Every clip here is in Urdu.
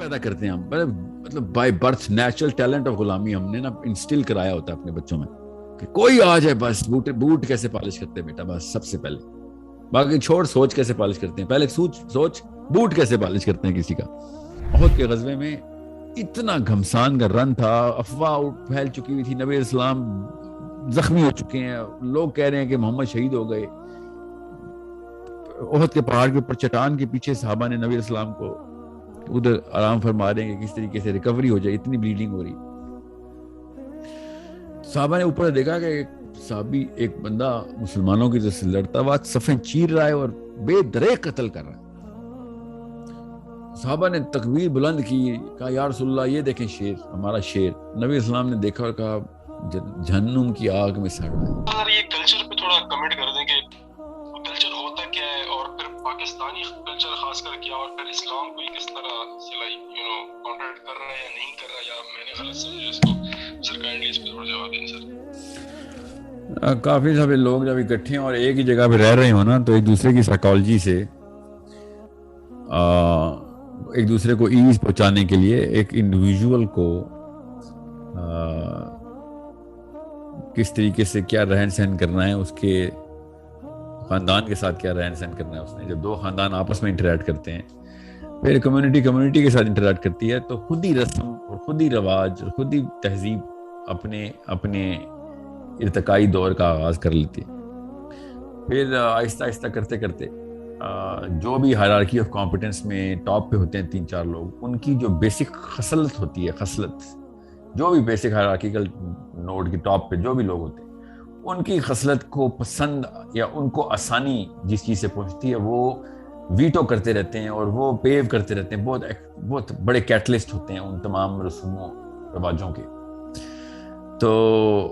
پیدا کرتے ہیں ہم، مطلب by birth natural talent of غلامی ہم نے نا انسٹل کرایا ہوتا ہے اپنے بچوں میں کہ کوئی آ جائے بس بوٹ کیسے پالش کرتے ہیں بیٹا، بس سب سے پہلے باقی چھوڑ سوچ کیسے پالش کرتے ہیں، پہلے سوچ بوٹ کیسے پالش کرتے ہیں کسی کا. احد کے غزوے میں اتنا گھمسان کا رن تھا، افواہ پھیل چکی ہوئی تھی، نبی اسلام زخمی ہو چکے ہیں، لوگ کہہ رہے ہیں کہ محمد شہید ہو گئے. احد کے پہاڑ کے اوپر چٹان کے پیچھے صحابہ نے نبی اسلام کو ادھر آرام فرما رہے ہیں کہ کس طریقے سے ریکوری ہو جائے، اتنی بلیڈنگ ہو رہی. صحابہ نے اوپر دیکھا کہ صحابی ایک بندہ مسلمانوں کی طرف سے لڑتا ہوا صفیں چیر رہا ہے اور بے دریغ قتل کر رہا ہے. صحابہ نے تکبیر بلند کی، کہا یا رسول اللہ یہ دیکھیں شیر، ہمارا شیر. نبی اسلام نے دیکھا اور کہا جہنم کی آگ میں سڑ رہا ہے. اگر یہ کلچر پہ تھوڑا کمنٹ کر دیں کہ کلچر ہوتا کیا ہے اور پھر پاکستانی کلچر خاص کر کیا، اور پھر اسلام کو کس طرح کانٹریکٹ کر رہا ہے یا نہیں کر رہا، یا میں نے غلط سمجھا اس کو؟ سر کائنڈلی اس پہ تھوڑا جواب دیں سر. کافی سارے لوگ جب اکٹھے اور ایک ہی جگہ پہ رہ رہے ہوں نا تو ایک دوسرے کی سائیکالوجی سے ایک دوسرے کو ایز پہنچانے کے لیے ایک انڈیویژول کو کس طریقے سے کیا رہن سہن کرنا ہے، اس کے خاندان کے ساتھ کیا رہن سہن کرنا ہے اس نے. جب دو خاندان آپس میں انٹریکٹ کرتے ہیں، پھر کمیونٹی کے ساتھ انٹریکٹ کرتی ہے، تو خود ہی رسم اور خود ہی رواج اور خود ہی تہذیب اپنے ارتقائی دور کا آغاز کر لیتی ہے. پھر آہستہ آہستہ کرتے کرتے جو بھی ہائرارکی آف کمپیٹنس میں ٹاپ پہ ہوتے ہیں 3-4 لوگ، ان کی جو بیسک خصلت ہوتی ہے، جو بھی بیسک ہائرارکیکل نوڈ کی ٹاپ پہ جو بھی لوگ ہوتے ہیں، ان کی خصلت کو پسند یا ان کو آسانی جس چیز سے پہنچتی ہے وہ ویٹو کرتے رہتے ہیں اور وہ پیو کرتے رہتے ہیں. بہت بڑے کیٹلسٹ ہوتے ہیں ان تمام رسوموں رواجوں کے. تو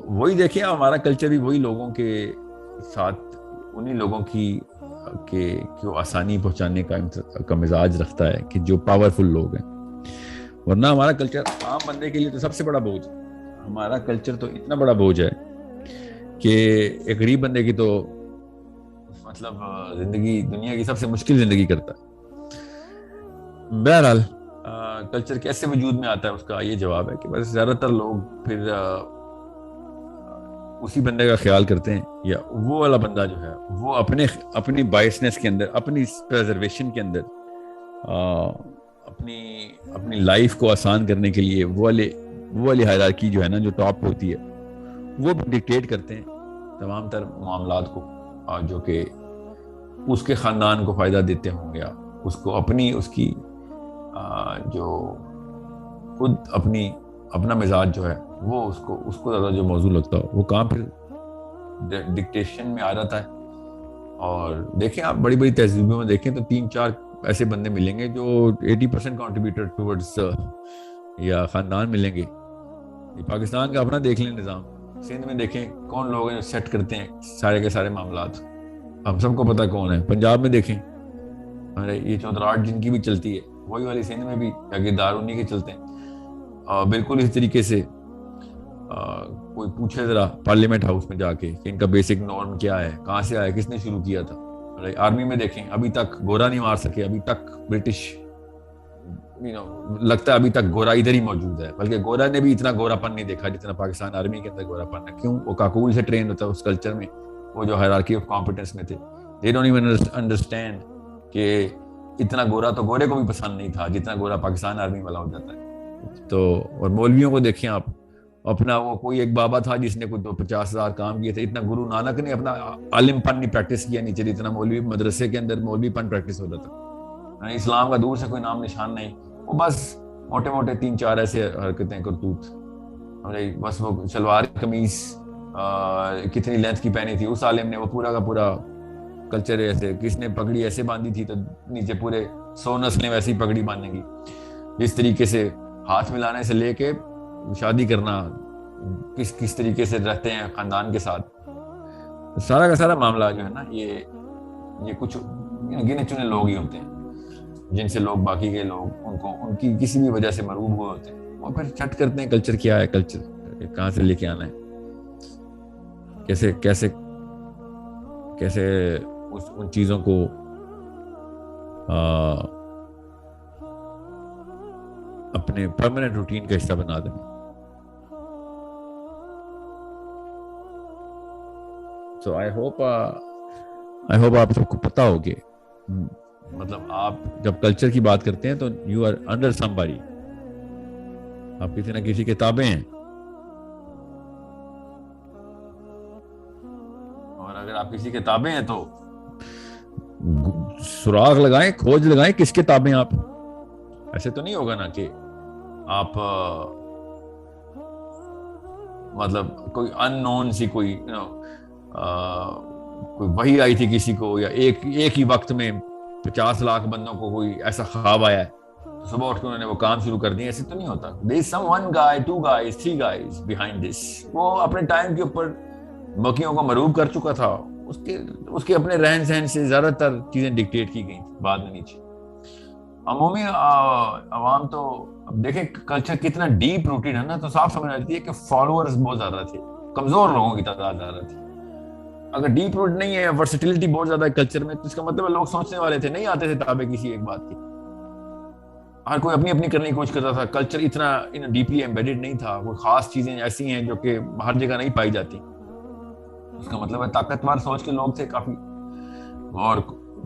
وہی دیکھیں ہمارا کلچر بھی وہی لوگوں کے ساتھ انہی لوگوں کی آسانی پہنچانے کا مزاج رکھتا ہے کہ جو پاورفل لوگ ہیں. ورنہ ہمارا کلچر عام بندے کے لیے تو سب سے بڑا بوجھ ہے. ہمارا کلچر تو اتنا بڑا بوجھ ہے کہ ایک غریب بندے کی تو مطلب زندگی دنیا کی سب سے مشکل زندگی کرتا ہے. بہرحال کلچر کیسے وجود میں آتا ہے، اس کا یہ جواب ہے کہ بس زیادہ تر لوگ پھر اسی بندے کا خیال کرتے ہیں، یا وہ والا بندہ جو ہے وہ اپنی بائسنس کے اندر، اپنی پریزرویشن کے اندر، اپنی لائف کو آسان کرنے کے لیے وہ والی ہائرارکی جو ہے نا، جو ٹاپ ہوتی ہے، وہ ڈکٹیٹ کرتے ہیں تمام تر معاملات کو، جو کہ اس کے خاندان کو فائدہ دیتے ہوں، یا اس کو اس کی جو خود اپنا مزاج جو ہے وہ اس کو زیادہ جو موضوع لگتا ہو، وہ کام پھر ڈکٹیشن میں آ جاتا ہے. اور دیکھیں آپ بڑی بڑی تہذیبوں میں دیکھیں تو 3-4 ایسے بندے ملیں گے جو 80% کنٹریبیوٹر ٹورڈز یا خاندان ملیں گے. پاکستان کا اپنا دیکھ لیں نظام، سندھ میں دیکھیں کون لوگ ہیں جو سیٹ کرتے ہیں سارے کے سارے معاملات، ہم سب کو پتہ کون ہے. پنجاب میں دیکھیں یہ چودراہٹ جن کی بھی چلتی ہے، وہی والی سندھ میں بھی جاگیردار انہی کے چلتے ہیں. بالکل اس طریقے سے کوئی پوچھے ذرا پارلیمنٹ ہاؤس میں جا کے کہ ان کا بیسک نارم کیا ہے، کہاں سے آیا، کس نے شروع کیا تھا. آرمی میں دیکھیں ابھی تک گورا نہیں مار سکے، ابھی تک برٹش لگتا ہے ابھی تک گورا ادھر ہی موجود ہے، بلکہ گورا نے بھی اتنا گورا پن نہیں دیکھا جتنا پاکستان آرمی کے اندر گورا پن ہے. کیوں؟ وہ کاکول سے ٹرین ہوتا ہے اس کلچر میں، وہ جو ہائرارکی آف کمپیٹنس میں تھے. they don't even understand کہ اتنا گورا تو گورے کو بھی پسند نہیں تھا جتنا گورا پاکستان آرمی والا ہو جاتا ہے. تو اور مولویوں کو دیکھیں آپ، اپنا وہ کوئی ایک بابا تھا جس نے کوئی 50,000 کام کیے تھے، اتنا گرو نانک نے اپنا عالم پن نہیں پریکٹس کیا نیچے، اتنا مولوی مدرسے کے اندر مولوی پن پریکٹس ہوتا تھا. اسلام کا دور سے کوئی نام نشان نہیں، وہ بس موٹے 3-4 ایسے حرکتیں کرتوت. بس وہ شلوار قمیص کتنی لینتھ کی پہنی تھی اس عالم نے، وہ پورا کا پورا کلچر ایسے، کس نے پگڑی ایسے باندھی تھی تو نیچے پورے 100 نسلیں ویسی پگڑی باندھیں گی. جس طریقے سے ہاتھ ملانے سے لے کے شادی کرنا، کس طریقے سے رہتے ہیں خاندان کے ساتھ، سارا کا سارا معاملہ جو ہے نا، یہ کچھ گنے چنے لوگ ہی ہوتے ہیں جن سے لوگ باقی کے لوگ ان کی کسی بھی وجہ سے مروب ہوئے ہوتے ہیں. وہ پھر چٹ کرتے ہیں کلچر کیا ہے، کلچر کہاں سے لے کے آنا ہے، کیسے ان چیزوں کو اپنے پرماننٹ روٹین کا حصہ بنا دیں. سو آئی ہوپ آپ سب کو پتا ہو کہ مطلب آپ جب کلچر کی بات کرتے ہیں تو یو آر انڈر somebody. آپ کسی نہ کسی کتابیں ہیں, اور اگر آپ کسی کتابیں ہیں تو سراغ لگائیں, کھوج لگائیں کس کتابیں آپ. ایسے تو نہیں ہوگا نا کہ آپ مطلب کوئی ان نون سی کوئی وحی آئی تھی کسی کو, یا ایک ہی وقت میں 50 لاکھ بندوں کو کوئی ایسا خواب آیا ہے تو صبح اٹھ کے انہوں نے وہ کام شروع کر دیے. ایسے تو نہیں ہوتا. there is some one guy, 2 guys, 3 guys behind this. وہ اپنے ٹائم کے اوپر باقیوں کو مروب کر چکا تھا. اس کے اپنے رہن سہن سے زیادہ تر چیزیں ڈکٹیٹ کی گئی بعد میں نیچے. عمومی عوام تو اب دیکھیں کلچر کتنا ڈیپ روٹیڈ ہے نا, تو صاف سمجھ آتی ہے کہ فالوورز بہت زیادہ تھے, کمزور لوگوں کی تعداد زیادہ تھی. اگر ڈیپ روٹ نہیں ہے, ورسٹیلٹی بہت زیادہ ہے کلچر میں, تو اس کا مطلب ہے لوگ سوچنے والے تھے, نہیں آتے تھے تابع کسی ایک بات کی. ہر کوئی اپنی اپنی کرنے کی کوشش کرتا تھا. کلچر اتنا ڈیپلی ایمبیڈڈ نہیں تھا. کوئی خاص چیزیں ایسی ہیں جو کہ ہر جگہ نہیں پائی جاتی. اس کا مطلب ہے طاقتور سوچ کے لوگ تھے کافی. اور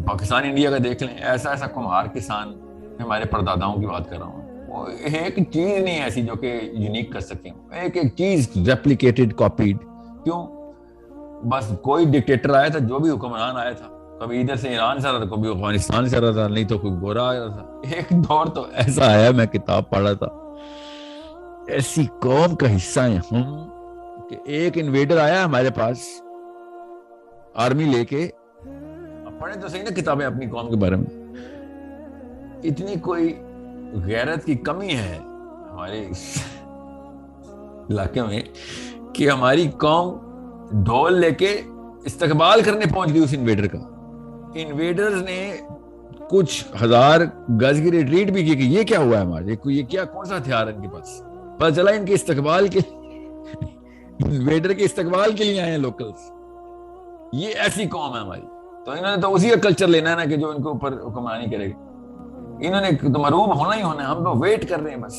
پاکستان انڈیا کا دیکھ لیں, ایسا کمہار کسان, ہمارے پرداداؤں کی بات کر رہا ہوں, وہ ایک چیز نہیں ایسی جو کہ یونیک کر سکیں. ایک چیز ریپلیکیٹڈ, کاپیڈ. کیوں؟ بس کوئی ڈکٹیٹر آیا تھا, جو بھی حکمران آیا تھا, کبھی ادھر سے ایران سے آ رہا تھا, کبھی افغانستان سے آ رہا تھا, نہیں تو کوئی گورا آ رہا تھا. ایک دور تو ایسا آیا, میں کتاب پڑھ رہا تھا, ایسی قوم کا حصہ ہیں ہم کہ ایک انویڈر آیا ہمارے پاس آرمی لے کے. پڑھیں تو صحیح نا کتابیں اپنی قوم کے بارے میں. اتنی کوئی غیرت کی کمی ہے ہمارے علاقے میں کہ ہماری قوم ڈھول لے کے استقبال کرنے پہنچ گئی اس انویڈر کا. انویڈرز نے کچھ ہزار گز کی ریٹریٹ بھی کی کہ یہ کیا ہوا ہے ہمارے, یہ کیا کون سا ہتھیار ہے ان کے پاس. پتہ چلا ان کے استقبال کے انویڈر کے استقبال کے لیے آئے ہیں لوکلز. یہ ایسی قوم ہے ہماری. تو انہوں نے تو اسی کا کلچر لینا ہے نا کہ جو ان کے اوپر حکمرانی کرے گا. انہوں نے تو مروب ہونا ہی ہونا ہے. ہم تو ویٹ کر رہے ہیں بس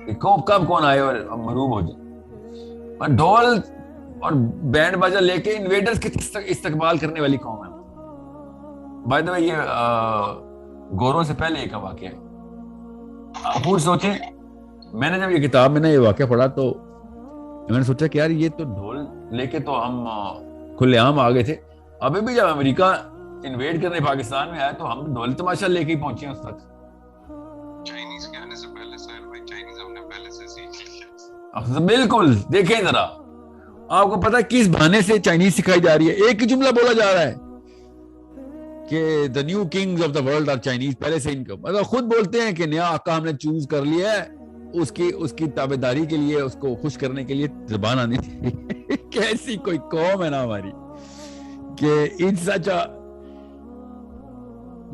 کہ کب کون آئے اور مروب ہو جائے. اور ڈھول اور بینڈ باجا لے کے انویڈرز کے استقبال کرنے والی قوم ہے. بائی دا وے یہ گوروں سے پہلے ایک واقعہ ہے. آپ خود سوچیں, میں نے جب یہ کتاب میں نے یہ واقعہ پڑھا تو میں نے سوچا کہ یار یہ تو ڈھول لے کے تو ہم کھلے عام آ گئے تھے. ابھی بھی جب امریکہ انویڈ کرنے پاکستان میں آیا تو ہم ڈھول تماشا لے کے ہی پہنچے ہیں اس تک. چائنیز کے آنے سے پہلے سہیل بھائی, چائنیز ہم نے پہلے سے سیکھ لیا. بالکل. دیکھیں ذرا, آپ کو پتا کس بہانے سے چائنیز سکھائی جا رہی ہے. ایک ہی جملہ بولا جا رہا ہے کہ the new kings of the world are Chinese. پہلے سے ان کو مطلب خود بولتے ہیں کہ نیا آقا ہم نے چوز کر لیا ہے, اس کی تابعداری کے لیے, اس کو خوش کرنے کے لیے زبان آنی تھی. کیسی کوئی قوم ہے نا ہماری کہ ان سچ.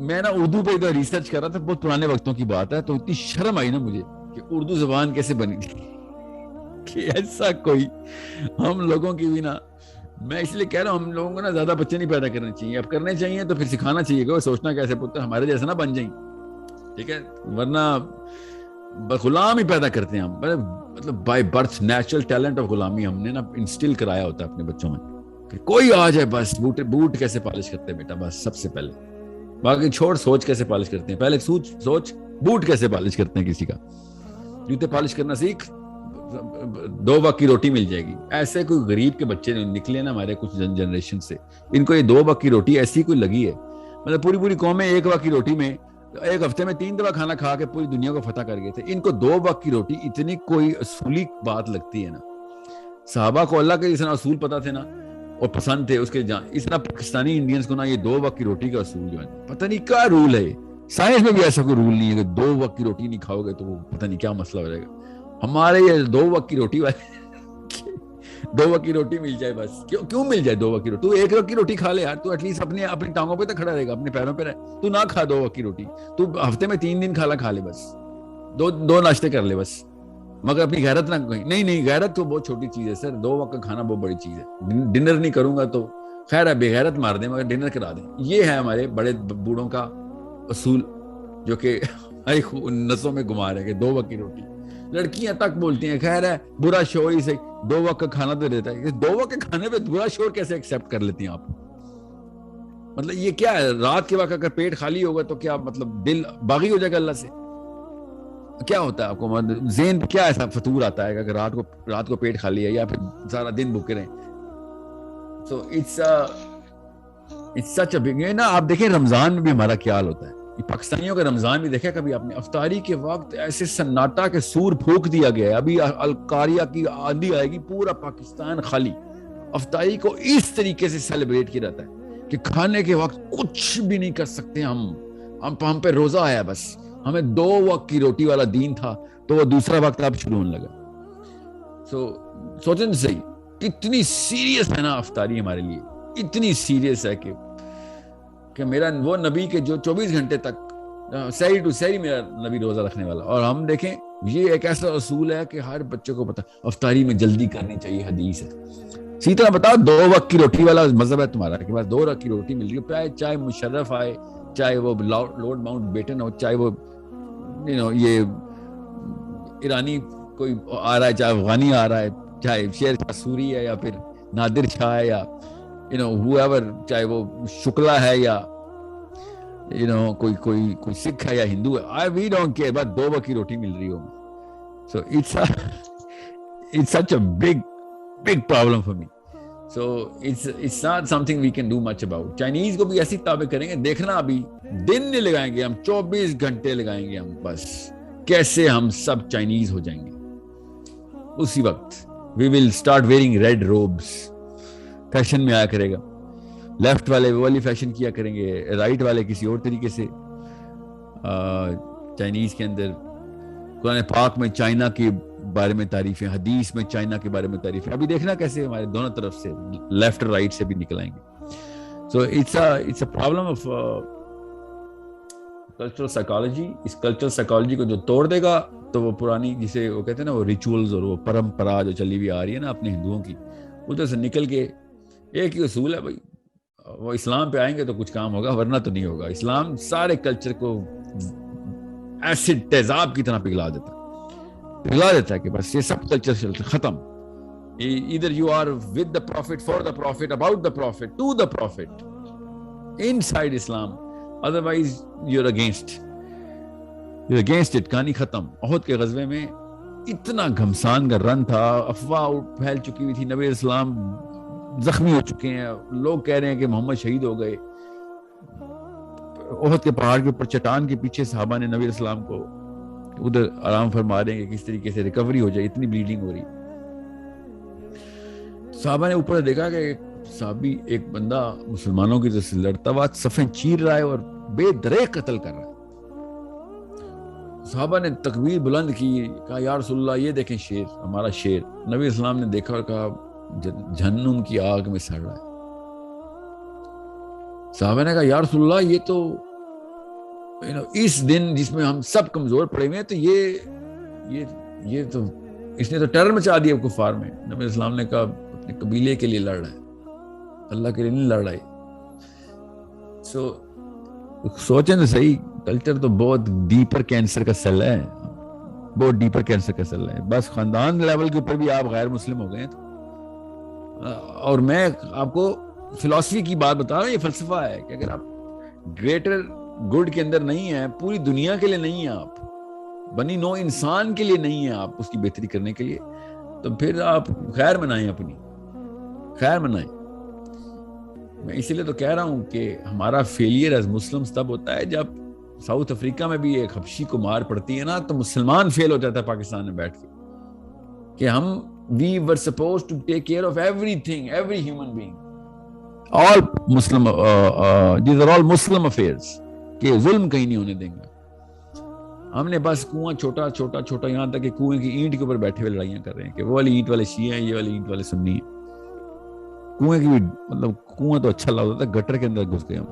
میں نا اردو پہ ادھر ریسرچ کر رہا تھا, بہت پرانے وقتوں کی بات ہے, تو اتنی شرم آئی نا مجھے کہ اردو زبان کیسے بنی تھی کہ ایسا کوئی ہم لوگوں کی بھی نا. میں اس لیے کہہ رہا ہوں ہم لوگوں کو نا زیادہ بچے نہیں پیدا کرنے چاہیے. اب کرنے چاہیے تو پھر سکھانا چاہیے کہ وہ سوچنا کیسے پتر ہمارے جیسا نہ بن جائیں, ٹھیک ہے, ورنہ غلام ہی پیدا کرتے ہیں ہم. مطلب by birth natural talent of غلامی ہم نے نا انسٹل کرایا ہوتا ہے اپنے بچوں میں کہ کوئی آ جائے بس. بوٹ کیسے پالش کرتے ہیں بیٹا, بس سب سے پہلے. باقی چھوڑ سوچ کیسے پالش کرتے ہیں, پہلے سوچ بوٹ کیسے پالش کرتے ہیں کسی کا. جوتے پالش کرنا سیکھ, 2 وقت کی روٹی مل جائے گی. ایسے کوئی غریب کے بچے نکلے نا ہمارے کچھ جنریشن سے, ان کو یہ 2 وقت کی روٹی ایسی کوئی لگی ہے. مطلب پوری قومیں 1 وقت کی روٹی میں ایک ہفتے میں 3 دفعہ کھانا کھا کے پوری دنیا کو فتح کر گئے تھے. ان کو 2 وقت کی روٹی اتنی کوئی اصولی بات لگتی ہے نا. صحابہ کو اللہ کے جتنا اصول پتا تھے نا اور پسند تھے اس کے اس طرح پاکستانی انڈینز کو نا یہ 2 وقت کی روٹی کا اصول جو ہے پتہ نہیں کیا رول ہے. سائنس میں بھی ایسا کوئی رول نہیں ہے کہ 2 وقت کی روٹی نہیں کھاؤ گے تو وہ پتہ نہیں کیا مسئلہ ہو جائے گا. ہمارے یہ 2 وقت کی روٹی والے 2 وقت کی روٹی مل جائے بس. کیوں مل جائے 2 وقت کی روٹی؟ تو 1 وقت کی روٹی کھا لے یار, تو ایٹ لیسٹ اپنی ٹانگوں پہ تو کھڑا رہے گا, اپنے پیروں پہ رہے. تو نہ کھا 2 وقت کی روٹی, تو ہفتے میں 3 دن کھا لے بس, 2 ناشتے کر لے بس, مگر اپنی غیرت نہ کہیں. نہیں, غیرت تو بہت چھوٹی چیز ہے سر. 2 وقت کا کھانا بہت بڑی چیز ہے. ڈنر نہیں کروں گا تو خیر ہے, بے غیرت مار دیں مگر ڈنر کرا دیں. یہ ہے ہمارے بڑے بوڑھوں کا اصول جو کہ نسوں میں گما رہے کہ 2 وقت کی روٹی. لڑکیاں تک بولتی ہیں خیر ہے برا شور ہی صحیح 2 وقت کا کھانا تو دیتا ہے. 2 وقت کے کھانے پہ برا شور کیسے ایکسیپٹ کر لیتی ہیں آپ؟ مطلب یہ کیا ہے؟ رات کے وقت اگر پیٹ خالی ہوگا تو کیا مطلب دل باغی ہو جائے گا اللہ سے؟ کیا ہوتا ہے آپ کو ذہن کیا ایسا فطور آتا ہے کہ اگر رات کو پیٹ خالی ہے یا پھر سارا دن بھوکے رہیں؟ So it's such a big نا. آپ دیکھیں رمضان میں بھی ہمارا کیا حال ہوتا ہے. پاکستانیوں کا رمضان بھی دیکھا کبھی آپ نے؟ افطاری کے وقت ایسے سناٹا کے سور پھونک دیا گیا ہے. ابھی القاریہ کی آندھی آئے گی پورا پاکستان خالی. افطاری کو اس طریقے سے سیلیبریٹ کیا جاتا ہے کہ کھانے کے وقت کچھ بھی نہیں کر سکتے ہم پہ روزہ آیا بس. ہمیں 2 وقت کی روٹی والا دین تھا تو وہ دوسرا وقت اب شروع ہونے لگا. سوچیں صحیح کتنی سیریس ہے نا افطاری ہمارے لیے. اتنی سیریس ہے کہ میرا وہ نبی کے جو 24 گھنٹے تک سحری ٹو سحری میرا نبی روزہ رکھنے والا. اور ہم دیکھیں یہ ایک ایسا اصول ہے کہ ہر بچے کو پتا افطاری میں جلدی کرنی چاہیے. حدیث ہے اسی طرح. بتاؤ 2 وقت کی روٹی والا مذہب ہے تمہارا کہ بس 2 وقت کی روٹی مل رہی ہے. چاہے مشرف آئے, چاہے وہ لارڈ ماؤنٹ بیٹن ہو, چاہے وہ یہ ایرانی کوئی آ رہا ہے, چاہے افغانی آ رہا ہے, چاہے شیر شاہ سوری ہے یا پھر نادر شاہ ہے یا whoever, چاہے وہ شکلا ہے یا کوئی سکھ ہے یا ہندو ہے. we don't care, بس 2 وقت کی روٹی مل رہی ہو. so it's such a big problem for me. so it's not something we can do much about. Chinese کو بھی ایسی تابع کریں گے دیکھنا. ابھی دن نہیں لگائیں گے ہم, 24 گھنٹے لگائیں گے ہم بس کیسے ہم سب چائنیز ہو جائیں گے. اسی وقت we will start wearing red robes. Fashion میں آیا کرے گا. لیفٹ والے وہ والی فیشن کیا کریں گے, رائٹ والے کسی اور طریقے سے. چائنیز کے اندر قرآن پاک میں چائنا کے بارے میں تعریفیں, حدیث میں چائنا کے بارے میں تعریفیں. ابھی دیکھنا کیسے ہمارے دونوں طرف سے لیفٹ اور رائٹ سے بھی نکل آئیں گے. So it's a problem of cultural psychology. اس کلچرل سائیکالوجی کو جو توڑ دے گا تو وہ پرانی جسے وہ کہتے ہیں نا وہ ریچولز اور وہ پرمپرا جو چلی ہوئی آ رہی ہے نا اپنے ہندوؤں کی, ادھر سے نکل کے ایک ہی اصول ہے بھائی, وہ اسلام پہ آئیں گے تو کچھ کام ہوگا ورنہ تو نہیں ہوگا. اسلام سارے کلچر کو ایسڈ تیزاب کی طرح پگھلا دیتا ہے کہ بس یہ سب کلچر ختم. either you are with the prophet, for the prophet, about the prophet, to the prophet, inside Islam, otherwise you're against it. کہانی ختم. احد کے غزوے میں اتنا گھمسان کا رن تھا, افواہ پھیل چکی ہوئی تھی, نبی اسلام زخمی ہو چکے ہیں, لوگ کہہ رہے ہیں کہ محمد شہید ہو گئے. احد کے پہاڑ کے اوپر چٹان کے پیچھے صحابہ نے نبی اسلام کو ادھر آرام فرما رہے ہیں کہ کس طریقے سے ریکوری ہو جائے, اتنی بلیڈنگ ہو رہی. صحابہ نے اوپر دیکھا کہ صحابی ایک بندہ مسلمانوں کی طرف سے لڑتا ہوا صفیں چیر رہا ہے اور بے دریغ قتل کر رہا ہے. صحابہ نے تکبیر بلند کی, کہا یا رسول اللہ یہ دیکھیں شیر, ہمارا شیر. نبی اسلام نے دیکھا اور کہا جہنم کی آگ میں سڑ رہا ہے. صحابہ نے کہا یا رسول اللہ یہ تو اس دن جس میں ہم سب کمزور پڑے ہوئے ہیں تو یہ تو اس نے تو ٹیرر مچا دیا کفار میں. نبی اسلام نے کہا اپنے قبیلے کے لیے لڑ رہا ہے, اللہ کے لیے نہیں لڑ رہا ہے. سوچیں تو صحیح, کلچر تو بہت ڈیپر کینسر کا سیل ہے, بہت ڈیپر کینسر کا سیل ہے. بس خاندان لیول کے اوپر بھی آپ غیر مسلم ہو گئے ہیں. اور میں آپ کو فلسفی کی بات بتا رہا ہوں, یہ فلسفہ ہے کہ اگر آپ گریٹر گڈ کے اندر نہیں ہیں, پوری دنیا کے لیے نہیں ہیں, آپ بنی نو انسان کے لیے نہیں ہیں, آپ اس کی بہتری کرنے کے لیے, تو پھر آپ خیر منائیں, اپنی خیر منائیں. میں اسی لیے تو کہہ رہا ہوں کہ ہمارا فیلئر ایز مسلمز تب ہوتا ہے جب ساؤتھ افریقہ میں بھی ایک حبشی کو مار پڑتی ہے نا, تو مسلمان فیل ہو جاتا ہے پاکستان میں بیٹھ کے کہ ہم we were supposed to take care of everything, every human being, all Muslim, these are all Muslim affairs, کہ ظلم کہیں نہیں ہونے دیں گے. ہم نے بس کنواں چھوٹا چھوٹا چھوٹا, یہاں تک کہ کنویں کی اینٹ کے اوپر بیٹھے ہوئے لڑائیاں کر رہے ہیں کہ وہ والی اینٹ والے شیعہ ہیں, یہ والی اینٹ والے سنی ہیں. کنویں کی بھی مطلب کنواں تو اچھا لگتا تھا, گٹر کے اندر گھس گئے ہم.